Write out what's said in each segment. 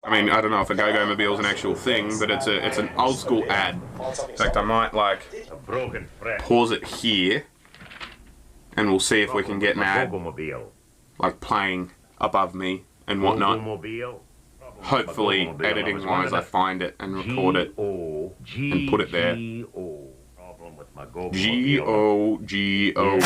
I mean, I don't know if a go-go mobile is an actual thing, but it's an old school ad. In fact, I might like pause it here, and we'll see if we can get an ad like playing above me and whatnot. Hopefully, editing-wise, I find it and record it and put it there. G-O-G-O.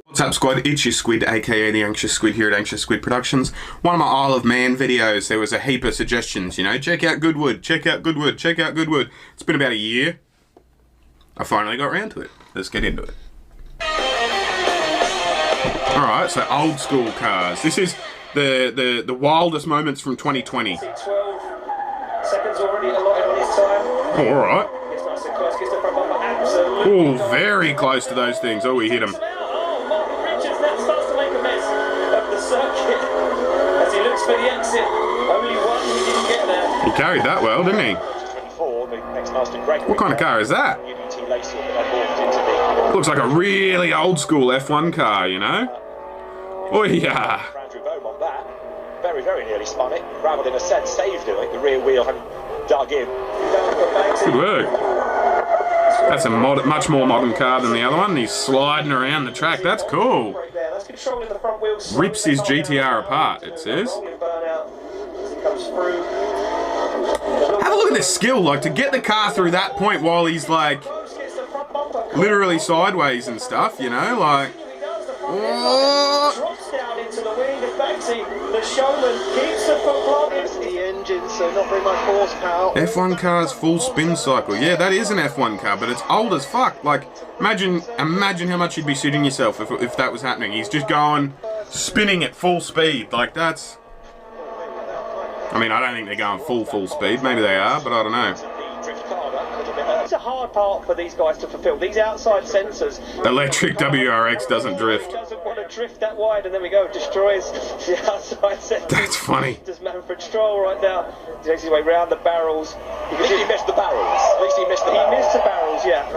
What's up, Squad? It's your Squid, aka the Anxious Squid here at Anxious Squid Productions. One of my Isle of Man videos, there was a heap of suggestions, you know, check out Goodwood, check out Goodwood, check out Goodwood. It's been about a year. I finally got around to it. Let's get into it. Alright, so old school cars. This is the wildest moments from 2020. 12 seconds already allotted on his time. Oh, alright. Gets nice and close, gets the front bumper absolutely. Oh, very close to those things. Oh, we hit him. Starts to make a mess of the circuit as he looks for the exit. Only one who didn't get there. He carried that well, didn't he? What kind of car is that? Looks like a really old school F1 car, you know? Oh yeah. Very, very nearly spun it. Gravelled in a sense, saved it. The rear wheel hadn't dug in. Good work. That's a much more modern car than the other one. He's sliding around the track. That's cool. Rips his GTR apart, it says. Have a look at this skill, like, to get the car through that point while he's, like, literally sideways and stuff, you know, like... Drops down into the wing of Banksy. The showman keeps the foot planted. The engine, so not very much horsepower. F1 car's full spin cycle. Yeah, that is an F1 car, but it's old as fuck. Like, imagine how much you'd be shitting yourself if that was happening. He's just going, spinning at full speed. Like, that's... I mean, I don't think they're going full speed. Maybe they are, but I don't know. It's a hard part for these guys to fulfill. These outside sensors. The electric WRX doesn't drift. Doesn't want to drift that wide, and then we go, destroys the outside sensors. That's funny. Does Manfred Stroll right now. He takes his way round the barrels. At least he missed the barrels. At least he missed the barrels. He missed the barrels, yeah.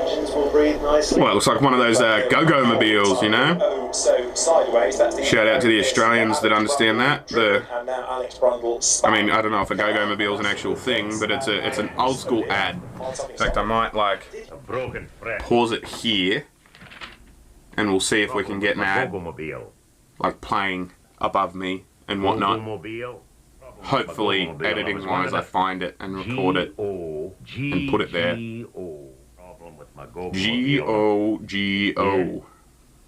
Engines will breathe nicely. Well, it looks like one of those go-go mobiles, you know? So sideways, that's the Shout out to the Australians that understand that. And now Alex Brundle. I mean, I don't know if a go-go mobile is an actual thing, but it's an old school ad. In fact, I might like pause it here, and we'll see if we can get an ad like playing above me and whatnot. Hopefully, editing-wise, I find it and record it and put it there. G-O-G-O.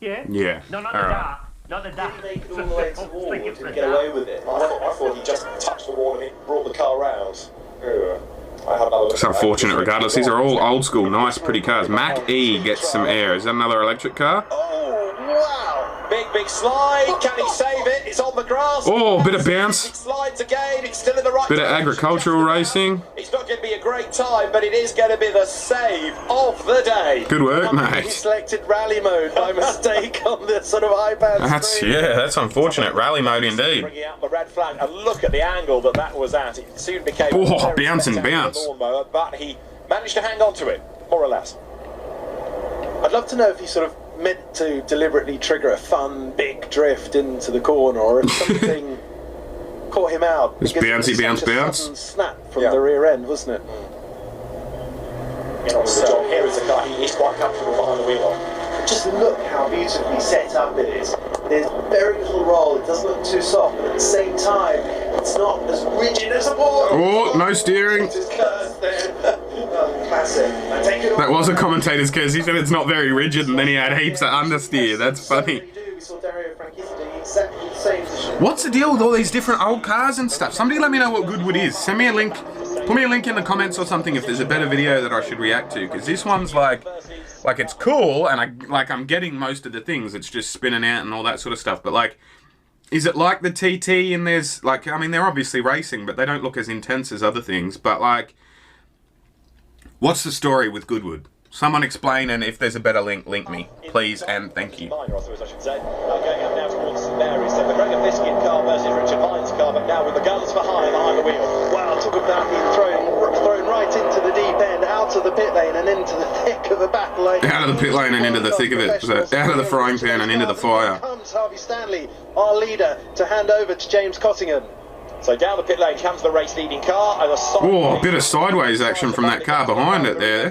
Yeah. No, not all the right. dark. Not the dark. Make it all the way to the wall to get away with it. I thought he just touched the wall and it brought the car round. It's unfortunate regardless. These are all old school, nice, pretty cars. Mac E gets some air. Is that another electric car? Oh, wow. Big slide. Can he save it? It's on the grass. Oh, bit of bounce. It slides again. It's still in the right Bit of direction. agricultural racing. It's not going to be a great time, but it is going to be the save of the day. Good work, He mate. selected rally mode by mistake on the sort of iPad screen. That's unfortunate. Rally mode indeed. Bringing out the red flag, and look at the angle that was at. It soon became Oh, very bounce and spectacular bounce. lawnmower, but he managed to hang on to it, more or less. I'd love to know if he sort of meant to deliberately trigger a fun big drift into the corner, or if something caught him out. Just because it was bouncy, bounce, such a bounce. sudden snap from the rear end, wasn't it? So here is the car. He is quite comfortable behind the wheel. Just look how beautifully set up it is. There's very little roll. It doesn't look too soft, but at the same time, it's not as rigid as a board. Oh, no steering. Classic. I take it That was a commentator's curse. He said it's not very rigid, and then he had heaps of understeer. That's funny. We saw Dario Franchitti do exactly the same position. What's the deal with all these different old cars and stuff? Somebody let me know what Goodwood is. Send me a link. Put me a link in the comments or something if there's a better video that I should react to. Because this one's like it's cool, and I'm getting most of the things. It's just spinning out and all that sort of stuff. But like, is it like the TT? And there's like, I mean, they're obviously racing, but they don't look as intense as other things. But like, what's the story with Goodwood? Someone explain, and if there's a better link, link me, please, and thank you. Minor authors, I should say. Going up now towards Mary. So the Gregor Biscuit car versus Richard Hines car, but now with the guns behind the wheel. Wow, talk about being thrown right into the deep end. How out of the pit lane and into the thick of a battle. Out of the pit lane and into the thick of it. So out of the frying pan and into the fire. Here comes Harvey Stanley, our leader, to hand over to James Cottingham. So down the pit lane comes the race-leading car. And oh, a bit of sideways action from that car behind it there.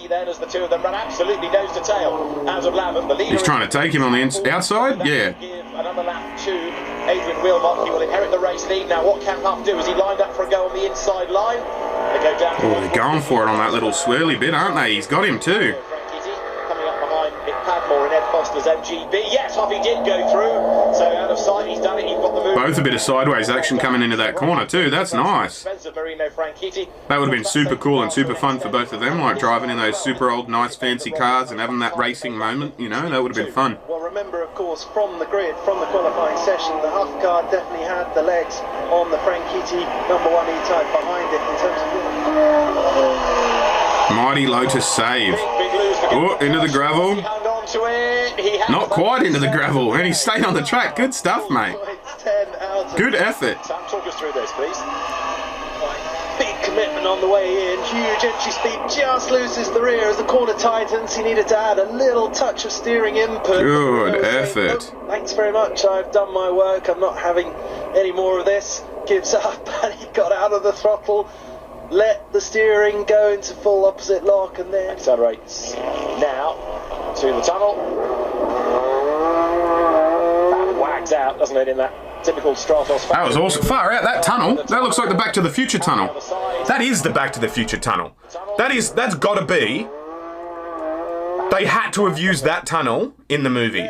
Then as the two of them run absolutely nose to tail. Out of Lavin, the leader. He's trying to take him on the outside? Yeah. Give another lap to Adrian Wilmot. He will inherit the race lead. Now what can Huff do? Is he lined up for a go on the inside line? They go down. Oh, they're going for it on that little swirly bit, aren't they? He's got him too. Coming up behind Nick Padmore and Ed Foster's MGB. Yes, Huffy did go through. So out of sight, he's done it. He's got the move. Both a bit of sideways action coming into that corner too. That's nice. That would have been super cool and super fun for both of them, like driving in those super old, nice, fancy cars and having that racing moment. You know, that would have been fun. Well, remember, of course, from the grid, from the qualifying session, the Huff car definitely had the legs on the Franchitti #1 E-Type behind it in terms of... Mighty Lotus save. Oh, into the gravel. Not quite into the gravel, and he stayed on the track. Good stuff, mate. Good effort. Sam, talk us through this, please. Big commitment on the way in, huge entry speed, just loses the rear as the corner tightens. He needed to add a little touch of steering input. Good effort. Oh, thanks very much, I've done my work, I'm not having any more of this. Gives up, and he got out of the throttle, let the steering go into full opposite lock, and then accelerates now to the tunnel. That wags out, doesn't it, in that typical Stratos. That was awesome. Far out, that tunnel. That looks like the Back to the Future tunnel. That is the Back to the Future tunnel. That's gotta be. They had to have used that tunnel in the movie.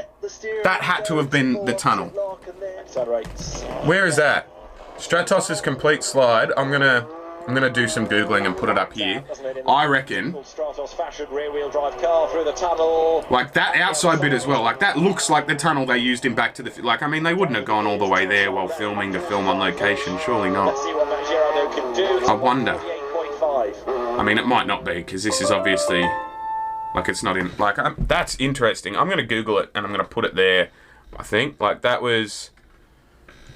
That had to have been the tunnel. Where is that? Stratos' complete slide. I'm gonna do some googling and put it up here. I reckon, like that outside bit as well. Like that looks like the tunnel they used in Back to the. Like I mean, they wouldn't have gone all the way there while filming to film on location. Surely not. I wonder. I mean, it might not be because this is obviously like it's not in. Like that's interesting. I'm gonna Google it and I'm gonna put it there. I think like that was.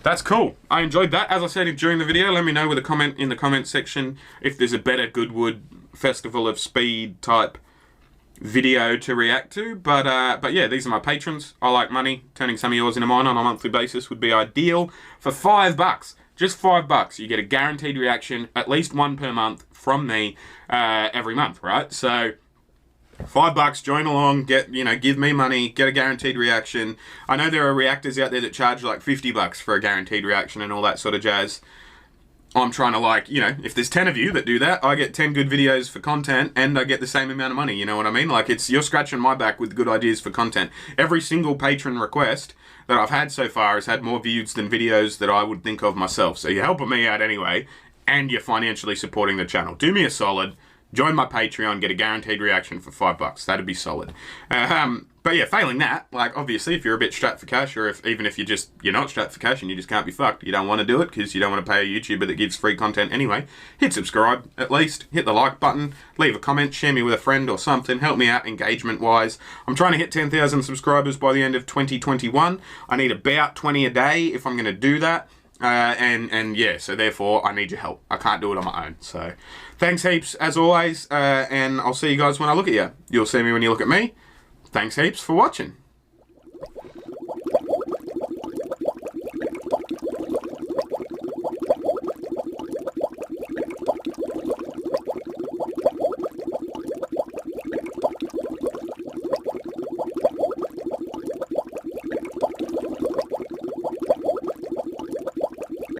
That's cool. I enjoyed that. As I said during the video, let me know with a comment in the comment section if there's a better Goodwood Festival of Speed type video to react to. But yeah, these are my patrons. I like money. Turning some of yours into mine on a monthly basis would be ideal. For $5, just $5, you get a guaranteed reaction, at least one per month from me every month, right? So $5, join along, give me money, get a guaranteed reaction. I know there are reactors out there that charge like $50 for a guaranteed reaction and all that sort of jazz. I'm trying to if there's 10 of you that do that, I get 10 good videos for content and I get the same amount of money, you know what I mean? Like you're scratching my back with good ideas for content. Every single patron request that I've had so far has had more views than videos that I would think of myself. So you're helping me out anyway, and you're financially supporting the channel. Do me a solid. Join my Patreon, get a guaranteed reaction for $5. That'd be solid. But yeah, failing that, like obviously if you're a bit strapped for cash, or even if you're not strapped for cash and you just can't be fucked, you don't want to do it because you don't want to pay a YouTuber that gives free content anyway, hit subscribe at least, hit the like button, leave a comment, share me with a friend or something, help me out engagement wise. I'm trying to hit 10,000 subscribers by the end of 2021. I need about 20 a day if I'm going to do that. And yeah, so therefore I need your help. I can't do it on my own. So thanks heaps as always, and I'll see you guys when I look at you. You'll see me when you look at me. Thanks heaps for watching.